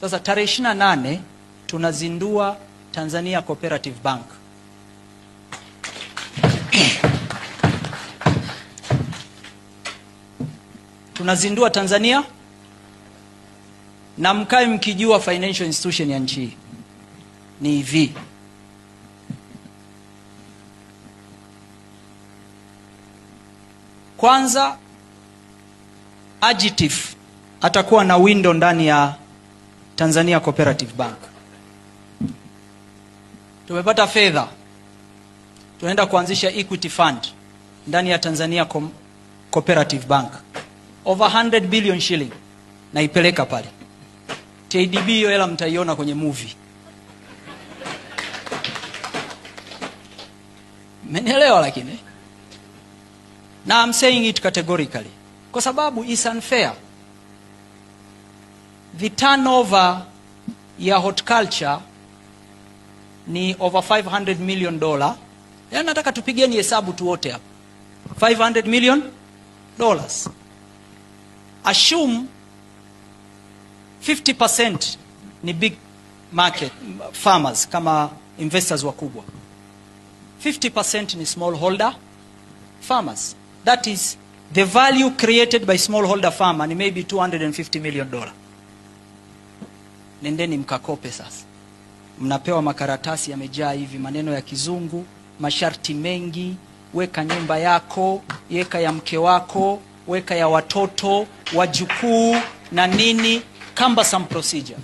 Sasa tarehe 28 tunazindua Tanzania Cooperative Bank. Tunazindua Tanzania, na mkae mkijua financial institution ya nchi ni hivi. Kwanza, Agitif atakuwa na window ndani ya Tanzania Cooperative Bank. Tumepata fedha, tunaenda kuanzisha equity fund ndani ya Tanzania Cooperative Bank, over 100 billion shilling, na ipeleka pale TADB. Hiyo hela mtaiona kwenye movie. Mmenielewa? Lakini na I'm saying it categorically kwa sababu is unfair. The turnover ya horticulture ni over $500 million. Yaani nataka tupigeni hesabu tu wote hapa. $500 million. Assume 50% ni big market farmers kama investors wakubwa. 50% ni smallholder farmers. That is the value created by smallholder farmer ni maybe $250 million. Nendeni mkakope sasa. Mnapewa makaratasi yamejaa hivi maneno ya kizungu, masharti mengi, weka nyumba yako, weka ya mke wako, weka ya watoto, wajukuu na nini, cumbersome procedure.